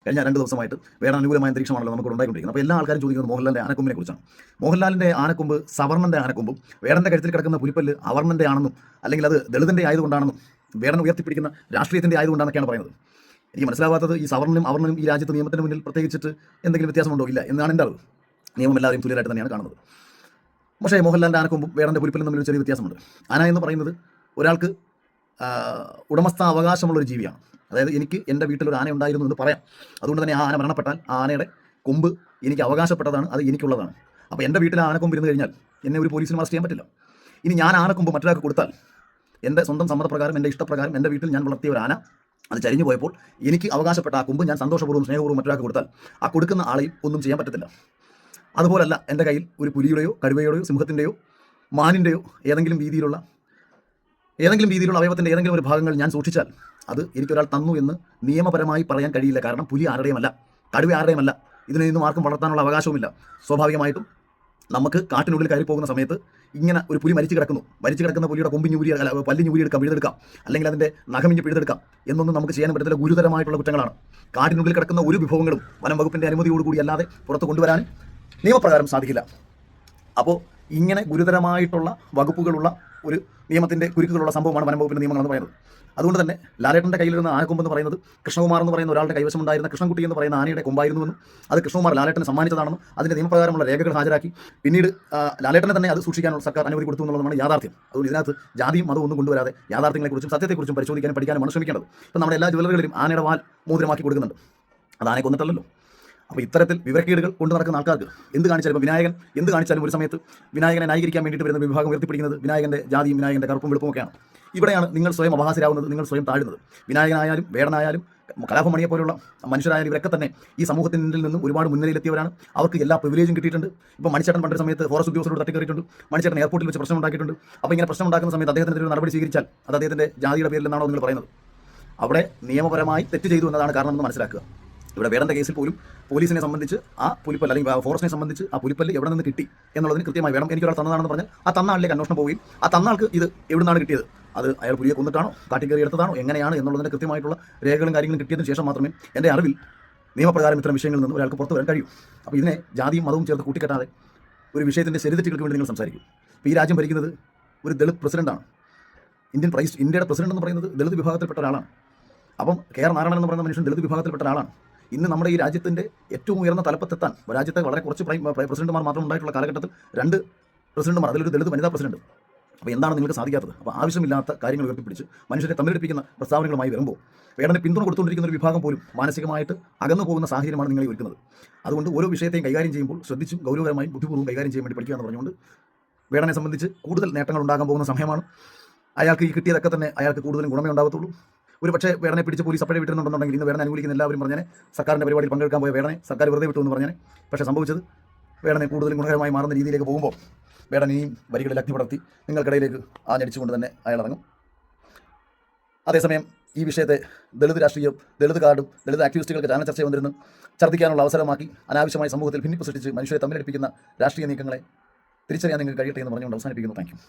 കഴിഞ്ഞ 2 ദിവസമായിട്ട് വേറെ അനുകൂലമായ അന്തരീക്ഷമാണല്ലോ നമുക്ക് ഉണ്ടായിക്കൊണ്ടിരിക്കുന്നത്. അപ്പോൾ എല്ലാ ആൾക്കാരും ചോദിക്കുന്നത് മോഹൻലാലിൻ്റെ ആനക്കൊമ്പിനെ കുറിച്ചാണ്. മോഹൻലാലിൻ്റെ ആനക്കൊമ്പ് സവർണൻ്റെ ആനക്കൊമ്പും വേടൻ്റെ കഴുത്തിൽ കിടക്കുന്ന പുലിപ്പല്ല് അവർണൻ്റെ ആണെന്നും അല്ലെങ്കിൽ അത് ദളിതൻ്റെ ആയതുകൊണ്ടാണെന്നും വേടൻ ഉയർത്തിപ്പിടിക്കുന്ന രാഷ്ട്രീയത്തിൻ്റെ ആയതുകൊണ്ടാണെന്നൊക്കെയാണ് പറയുന്നത്. എനിക്ക് മനസ്സിലാവാത്തത് ഈ സവർണനും അവർണനും ഈ രാജ്യത്ത് നിയമത്തിന് മുന്നിൽ പ്രത്യേകിച്ചിട്ട് എന്തെങ്കിലും വ്യത്യാസമുണ്ടോ? ഇല്ല എന്നാണ് എൻ്റെ അറിവ്. നിയമം എല്ലാവരെയും തുല്യരായിട്ട് തന്നെയാണ് കാണുന്നത്. പക്ഷേ മോഹൻലാലിൻ്റെ ആനക്കൊമ്പും വേടൻ്റെ പുലിപ്പല്ലും തമ്മിൽ ചെറിയ വ്യത്യാസമുണ്ട്. ആന എന്ന് പറയുന്നത് ഒരാൾക്ക് ഉടമസ്ഥ അവകാശമുള്ളൊരു ജീവിയാണ്. അതായത് എനിക്ക് എൻ്റെ വീട്ടിലൊരു ആന ഉണ്ടായിരുന്നു എന്ന് പറയാം. അതുകൊണ്ട് തന്നെ ആ ആന മരണപ്പെട്ടാൽ ആ ആനയുടെ കൊമ്പ് എനിക്ക് അവകാശപ്പെട്ടതാണ്, അത് എനിക്കുള്ളതാണ്. അപ്പോൾ എൻ്റെ വീട്ടിൽ ആനക്കൊമ്പ് ഇരുന്ന് കഴിഞ്ഞാൽ എന്നെ ഒരു പോലീസിന് അറസ്റ്റ് ചെയ്യാൻ പറ്റില്ല. ഇനി ഞാൻ ആനക്കൊമ്പ് മറ്റൊരാൾക്ക് കൊടുത്താൽ എൻ്റെ സ്വന്തം സമ്മതപ്രകാരം എൻ്റെ ഇഷ്ടപ്രകാരം എൻ്റെ വീട്ടിൽ ഞാൻ വളർത്തിയ ഒരു ആന അത് ചരിഞ്ഞു പോയപ്പോൾ എനിക്ക് അവകാശപ്പെട്ട ആ കൊമ്പ് ഞാൻ സന്തോഷപൂർവ്വം സ്നേഹപൂർവ്വം മറ്റൊരാൾക്ക് കൊടുത്താൽ ആ കൊടുക്കുന്ന ആളെയും ഒന്നും ചെയ്യാൻ പറ്റത്തില്ല. അതുപോലല്ല എൻ്റെ കയ്യിൽ ഒരു പുലിയുടെയോ കടുവയുടെയോ സിംഹത്തിൻ്റെയോ മാനിൻ്റെയോ ഏതെങ്കിലും രീതിയിലുള്ള അവയവത്തിൻ്റെ ഏതെങ്കിലും ഒരു ഭാഗങ്ങൾ ഞാൻ സൂക്ഷിച്ചാൽ അത് എനിക്കൊരാൾ തന്നു എന്ന് നിയമപരമായി പറയാൻ കഴിയില്ല. കാരണം പുലി ആരുടെയുമല്ല, കടുവ ആരുടെയുമല്ല, ഇതിനെ നിന്നും ആർക്കും വളർത്താനുള്ള അവകാശവുമില്ല. സ്വാഭാവികമായിട്ടും നമുക്ക് കാട്ടിനുള്ളിൽ കയറി പോകുന്ന സമയത്ത് ഇങ്ങനെ ഒരു പുലി മരിച്ചു കിടക്കുന്ന പുലിയുടെ കൊമ്പിഞ്ഞൂരി പല്ലിഞ്ഞൂരിയെടുക്കാം, പിഴുതെടുക്കാം, അല്ലെങ്കിൽ അതിൻ്റെ നഖമിഞ്ഞ് പിഴുതെടുക്കാം എന്നൊന്നും നമുക്ക് ചെയ്യാൻ പറ്റത്തില്ല. ഗുരുതരമായിട്ടുള്ള കുറ്റങ്ങളാണ്. കാട്ടിനുള്ളിൽ കിടക്കുന്ന ഒരു വിഭവങ്ങളും വനം വകുപ്പിൻ്റെ അനുമതിയോടുകൂടി അല്ലാതെ പുറത്ത് കൊണ്ടുവരാൻ നിയമപ്രകാരം സാധിക്കില്ല. അപ്പോൾ ഇങ്ങനെ ഗുരുതരമായിട്ടുള്ള വകുപ്പുകളുള്ള ഒരു നിയമത്തിൻ്റെ കുരുക്കുകളുള്ള സംഭവമാണ് വനം വകുപ്പിൻ്റെ നിയമങ്ങളെന്ന് പറയുന്നത്. അതുകൊണ്ട് തന്നെ ലാലേട്ടൻ്റെ കയ്യിലിരുന്ന ആനക്കൊമ്പെന്ന് പറയുന്നത് കൃഷ്ണകുമാർ എന്ന് പറയുന്ന ഒരാളുടെ കൈവശമുണ്ടായിരുന്ന കൃഷ്ണൻകുട്ടി എന്ന് പറയുന്ന ആനയുടെ കൊമ്പായിരുന്നുവെന്നും അത് കൃഷ്ണകുമാർ ലാലേട്ടന് സമ്മാനിച്ചതാണെന്നും അതിൻ്റെ നിയമപ്രകാരമുള്ള രേഖകൾ ഹാജരാക്കി പിന്നീട് ലാലേട്ടനെ തന്നെ അത് സൂക്ഷിക്കാനുള്ള സർക്കാർ അനുമതി കൊടുത്തു എന്നുള്ളതാണ് യാഥാർത്ഥ്യം. അതുകൊണ്ട് ഇതിനകത്ത് ജാതിയും മതവും ഒന്നും കൊണ്ടുവരാതെ യാഥാർത്ഥ്യങ്ങളെക്കുറിച്ചും സത്യത്തെക്കുറിച്ചും പരിശോധിക്കാനും പഠിക്കാനുമാണ് ശ്രമിക്കേണ്ടത്. ഇപ്പം നമ്മുടെ എല്ലാ ജ്വല്ലറികളിലും ആനയുടെ വാൽ മോതിരമാക്കി കൊടുക്കുന്നുണ്ട്. അത് ആനയെ കൊന്നിട്ടല്ലോ. അപ്പോൾ ഇത്തരത്തിൽ വിവരക്കേടുകൾ കൊണ്ടു നടക്കുന്ന ആൾക്കാർക്ക് എന്ത് കാണിച്ചാലും ഇപ്പോൾ വിനായകൻ എന്ത് കാണിച്ചാലും ഒരു സമയത്ത് വിനായകനെ ന്യായീകരിക്കാൻ വേണ്ടിയിട്ട് വരുന്ന വിഭാഗം ഉയർത്തിപ്പിടിക്കുന്നത് വിനായകൻ്റെ ജാതിയും വിനായകൻ്റെ കറുപ്പും വെളുപ്പുമൊക്കെയാണ്. ഇവിടെയാണ് നിങ്ങൾ സ്വയം അപഹാസ്യരാകുന്നത്, നിങ്ങൾ സ്വയം താഴുന്നത്. വിനായകനായാലും വേടനായാലും കലാഭമണിയെ പോലുള്ള മനുഷ്യരായാലും ഇവരൊക്കെ തന്നെ ഈ സമൂഹത്തിൻ്റെ നിന്നും ഒരുപാട് മുൻനിരയിലെത്തിയവരാണ്. അവർക്ക് എല്ലാ പ്രിവിലേജും കിട്ടിയിട്ടുണ്ട്. ഇപ്പോൾ മണിച്ചേട്ടൻ പണ്ടൊരു സമയത്ത് ഫോറസ്റ്റ് ഉദ്യോഗസ്ഥരോട് തട്ടിക്കയറിയിട്ടുണ്ട്. മണിച്ചേട്ടൻ എയർപോർട്ടിൽ വെച്ച് പ്രശ്നം ഉണ്ടാക്കിയിട്ടുണ്ട്. അപ്പോൾ ഇങ്ങനെ പ്രശ്നം ഉണ്ടാക്കുന്ന സമയത്ത് അദ്ദേഹത്തിൻ്റെ ഒരു നടപടി സ്വീകരിച്ചാൽ അത് അദ്ദേഹത്തിൻ്റെ ജാതിയുടെ പേരിലെന്നാണോ നിങ്ങൾ പറയുന്നത്? അവിടെ നിയമപരമായി തെറ്റ് ചെയ്തു എന്നതാണ് കാരണമെന്ന് മനസ്സിലാക്കുക. ഇവിടെ വേടൻ്റെ കേസിൽ പോലും പോലീസിനെ സംബന്ധിച്ച് ആ പുലിപ്പല്ല് അല്ലെങ്കിൽ ഫോറസ്റ്റിനെ സംബന്ധിച്ച് ആ പുലിപ്പല്ല് എവിടെ നിന്ന് കിട്ടി എന്നുള്ളതിന് കൃത്യമായി വേണം. എനിക്കൊരാൾ തന്നതാണെന്ന് പറഞ്ഞാൽ ആ തന്ന ആളിലേക്ക് അന്വേഷണം പോവുകയും ആ തന്ന ആൾക്ക് ഇത് എവിടെ നിന്നാണ് കിട്ടിയത്, അത് അയാൾ പുലിയെ കൊന്നിട്ടാണോ കാട്ടിക്കയറി എടുത്തതാണോ എങ്ങനെയാണ് എന്നുള്ളതിൻ്റെ കൃത്യമായിട്ടുള്ള രേഖകളും കാര്യങ്ങളും കിട്ടിയതിന് ശേഷം മാത്രമേ എൻ്റെ അറിവിൽ നിയമപ്രകാരം ഇത്തരം വിഷയങ്ങളിൽ നിന്ന് ഒരാൾക്ക് പുറത്തു വരാൻ കഴിയൂ. അപ്പോൾ ഇതിനെ ജാതിയും മതവും ചേർത്ത് കൂട്ടിക്കെട്ടാതെ ഒരു വിഷയത്തിൻ്റെ ശരിതെറ്റുകൾക്ക് വേണ്ടി നിങ്ങൾ സംസാരിക്കും. ഇപ്പോൾ ഈ രാജ്യം ഭരിക്കുന്നത് ഒരു ദളിത് പ്രസിഡന്റാണ്. ഇന്ത്യയുടെ പ്രസിഡന്റ് എന്ന് പറയുന്നത് ദളിത് വിഭാഗത്തിൽപ്പെട്ട ഒരാളാണ്. അപ്പം KR നാരായണൻ എന്ന് പറയുന്ന മനുഷ്യൻ ദളിത് വിഭാഗത്തിൽപ്പെട്ട ഒരാളാണ്. ഇന്ന് നമ്മുടെ ഈ രാജ്യത്തിൻ്റെ ഏറ്റവും ഉയർന്ന തലപ്പത്തെത്താൻ രാജ്യത്തെ വളരെ കുറച്ച് പ്രസിഡന്റുമാർ മാത്രം ഉണ്ടായിട്ടുള്ള കാലഘട്ടത്തിൽ 2 പ്രസിഡന്റുമാർ, അതിലൊരു ദളിത് വനിതാ പ്രസിഡന്റ്. അപ്പോൾ എന്താണ് നിങ്ങൾക്ക് സാധിക്കാത്തത്? അപ്പോൾ ആവശ്യമില്ലാത്ത കാര്യങ്ങൾ ഉയർത്തിപ്പിടിച്ച് മനുഷ്യരെ തമ്മിലടിപ്പിക്കുന്ന പ്രസ്താവനകളുമായി വരുമ്പോൾ വേടനെ പിന്തുണ കൊടുത്തുകൊണ്ടിരിക്കുന്ന ഒരു വിഭാഗം പോലും മാനസികമായിട്ട് അകന്നു പോകുന്ന സാഹചര്യമാണ് നിങ്ങളെ ഒരുക്കുന്നത്. അതുകൊണ്ട് ഓരോ വിഷയത്തെയും കൈകാര്യം ചെയ്യുമ്പോൾ ശ്രദ്ധിച്ചും ഗൗരവകരമായും ബുദ്ധിപൂർവ്വം കൈകാര്യം ചെയ്യാൻ വേണ്ടി പഠിക്കുക എന്ന് പറഞ്ഞുകൊണ്ട് വേടനെ സംബന്ധിച്ച് കൂടുതൽ നേട്ടങ്ങൾ ഉണ്ടാകാൻ പോകുന്ന സമയമാണ്. അയാൾക്ക് ഈ കിട്ടിയതൊക്കെ തന്നെ അയാൾക്ക് കൂടുതലും ഗുണമേ ഉണ്ടാകത്തുള്ളൂ. ഒരു പക്ഷേ വേടനെ പിടിച്ച് പോലീസ് അപ്പഴേ വിട്ടിരുന്നുണ്ടെന്നുണ്ടെങ്കിൽ ഇന്ന് വേടനെ അനുകൂലിക്കുന്ന എല്ലാവരും പറഞ്ഞേ സർക്കാരിൻ്റെ പരിപാടിയിൽ പങ്കെടുക്കാൻ പോയ വേടനെ സർക്കാർ വെറുതെ വിട്ടു എന്ന് പറഞ്ഞേ. പക്ഷേ സംഭവിച്ചത് വേടനെ കൂടുതലും ഗുണകരമായി മാറുന്ന രീതിയിലേക്ക് പോകുമ്പോൾ വേടൻ ഇനിയും വരികളിൽ അഗ്നി പടർത്തി നിങ്ങൾക്കിടയിലേക്ക് ആഞ്ഞടിച്ചുകൊണ്ട് തന്നെ അയാൾ ഇറങ്ങും. അതേസമയം ഈ വിഷയത്തെ ദളിത് രാഷ്ട്രീയം, ദളിത് കാർഡും ദളിത് ആക്ടിവിസ്റ്റുകൾക്ക് ചാനൽ ചർച്ച വന്നിരുന്ന് ഛർദ്ദിക്കാനുള്ള അവസരമാക്കി അനാവശ്യമായി സമൂഹത്തിൽ ഭിന്നിപ്പ് സൃഷ്ടിച്ച് മനുഷ്യരെ തമ്മിലടിപ്പിക്കുന്ന രാഷ്ട്രീയ നീക്കങ്ങളെ തിരിച്ചറിയാൻ നിങ്ങൾക്ക് കഴിയട്ടെ എന്ന് പറഞ്ഞുകൊണ്ട് അവസാനിപ്പിക്കുന്നു. Thank you.